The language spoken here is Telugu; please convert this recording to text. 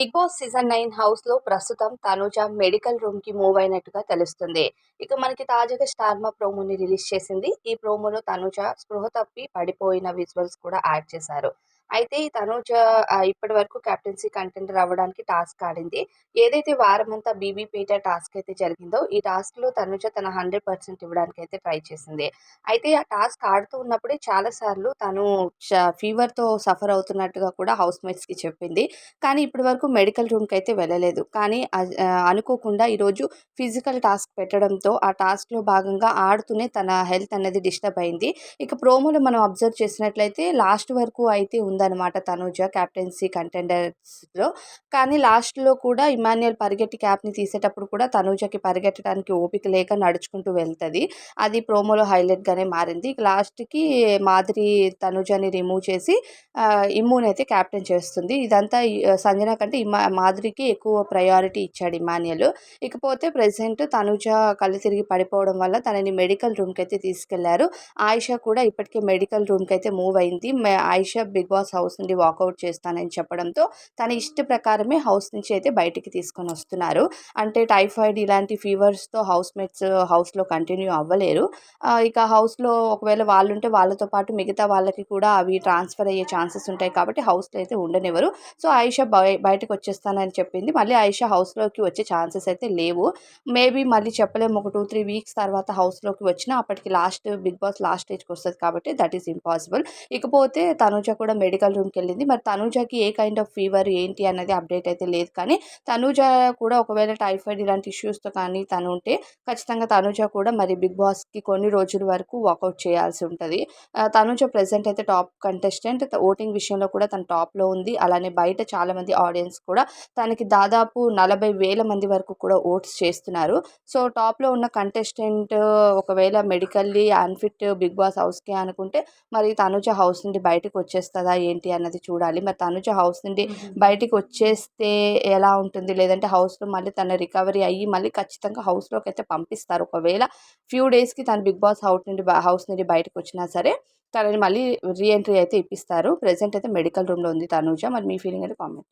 బిగ్ బాస్ సీజన్ 9 హౌస్‌లో ప్రస్తుతం తనూజ మెడికల్ రూమ్‌కి మూవ్ అయినట్టుగా తెలుస్తుంది. ఇక మనకి తాజాగా 'స్టార్మా' ప్రోమోని రిలీజ్ చేసింది. ఈ ప్రోమోలో తనూజ స్పృహ తప్పి పడిపోయిన విజువల్స్ కూడా యాడ్ చేశారు. అయితే ఈ తనూజ ఇప్పటి వరకు కెప్టెన్సీ కంటెండర్ అవ్వడానికి టాస్క్ ఆడింది. ఏదైతే వారమంతా బీబీపేట టాస్క్ అయితే జరిగిందో, ఈ టాస్క్‌లో తనూజ తన 100% ఇవ్వడానికైతే ట్రై చేసింది. అయితే ఆ టాస్క్ ఆడుతూ ఉన్నప్పుడే చాలా సార్లు తను ఫీవర్‌తో సఫర్ అవుతున్నట్టుగా కూడా హౌస్‌మేట్స్‌కి చెప్పింది. కానీ ఇప్పటి వరకు మెడికల్ రూమ్‌కైతే వెళ్ళలేదు. కానీ అనుకోకుండా ఈరోజు ఫిజికల్ టాస్క్ పెట్టడంతో, ఆ టాస్క్‌లో భాగంగా ఆడుతూనే తన హెల్త్ అనేది డిస్టర్బ్ అయింది. ఇక ప్రోమోలో మనం అబ్జర్వ్ చేసినట్లయితే లాస్ట్ వరకు అయితే ఉందన్నమాట తనూజ కెప్టెన్సీ కంటెండర్స్‌లో. కానీ లాస్ట్‌లో కూడా ఇమాన్యుయల్ పరిగెట్టి క్యాప్‌ని తీసేటప్పుడు కూడా తనూజకి పరిగెత్తడానికి ఓపిక లేక నడుచుకుంటూ వెళ్తది. అది ప్రోమోలో హైలైట్‌గానే మారింది. ఇక లాస్ట్‌కి మాధురి తనూజని రిమూవ్ చేసి ఇమ్మునైతే క్యాప్టెన్ చేస్తుంది. ఇదంతా సంజన కంటే మాధురికి ఎక్కువ ప్రయారిటీ ఇచ్చాడు ఇమాన్యుయల్. ఇకపోతే ప్రెజెంట్ తనూజ కళ్ళు తిరిగి పడిపోవడం వల్ల తనని మెడికల్ రూమ్‌కైతే తీసుకెళ్లారు. ఆయిషా కూడా ఇప్పటికే మెడికల్ రూమ్‌కైతే మూవ్ అయింది. ఆయిషా బిగ్ బాస్ హౌస్ నుండి వాకౌట్ చేస్తానని చెప్పడంతో తన ఇష్ట ప్రకారమే హౌస్ నుంచి అయితే బయటికి తీసుకొనొస్తున్నారు. అంటే టైఫాయిడ్ ఇలాంటి ఫీవర్స్‌తో హౌస్‌మేట్స్ హౌస్‌లో కంటిన్యూ అవ్వలేరు. ఇక హౌస్‌లో ఒకవేళ వాళ్ళుంటే వాళ్ళతో పాటు మిగతా వాళ్ళకి కూడా అవి ట్రాన్స్‌ఫర్ అయ్యే ఛాన్సెస్ ఉంటాయి కాబట్టి హౌస్‌లో అయితే ఉండనివ్వరు. సో, ఆయిషా బయటకొచ్చేస్తానని చెప్పింది. మళ్ళీ ఆయిషా హౌస్‌లోకి వచ్చే ఛాన్సెస్ అయితే లేవు. మేబీ మళ్ళీ చెప్పలేము. ఒక 2, 3 వీక్స్ తర్వాత హౌస్‌లోకి వచ్చినా అప్పటికి బిగ్ బాస్ లాస్ట్ స్టేజ్‌కొస్తది కాబట్టి దట్ ఈస్ ఇంపాసిబుల్. ఇకపోతే తనూజ కూడా మెడికల్ రూమ్‌కెళ్ళింది. మరి తనూజకి ఏ కైండ్ ఆఫ్ ఫీవర్ ఏంటి అన్నది అప్డేట్ అయితే లేదు కానీ, తనూజ కూడా ఒకవేళ టైఫాయిడ్ ఇలాంటి ఇష్యూస్‌తో కానీ తనుంటే ఖచ్చితంగా తనూజ కూడా మరి బిగ్ బాస్‌కి కొన్ని రోజుల వరకు వాకౌట్ చేయాల్సి ఉంటది. తనూజ ప్రెజెంట్ అయితే టాప్ కంటెస్టెంట్. ఓటింగ్ విషయంలో కూడా తను టాప్‌లో ఉంది. అలానే బయట చాలామంది ఆడియన్స్ కూడా తనకి దాదాపు 40,000 మంది వరకు కూడా ఓట్స్ చేస్తున్నారు. సో, టాప్‌లో ఉన్న కంటెస్టెంట్ ఒకవేళ మెడికల్లీ అన్‌ఫిట్ బిగ్ బాస్ హౌస్‌కి అనుకుంటే, మరి తనూజ హౌస్ నుండి బయటకొచ్చేస్తదా ఏంటి అన్నది చూడాలి. మరి తనూజ హౌస్ నుండి బయటికొచ్చేస్తే ఎలా ఉంటుంది? లేదంటే హౌస్‌లో మళ్ళీ తన రికవరీ అయ్యి మళ్ళీ ఖచ్చితంగా హౌస్‌లోకైతే పంపిస్తారు. ఒకవేళ ఫ్యూ డేస్‌కి తను బిగ్ బాస్ హౌస్ నుండి బయటకొచ్చినా సరే, తనని మళ్ళీ రీ ఎంట్రీ అయితే ఇప్పిస్తారు. ప్రెజెంట్ అయితే మెడికల్ రూమ్‌లో ఉంది తనూజ. మరి మీ ఫీలింగ్ అయితే కామెంట్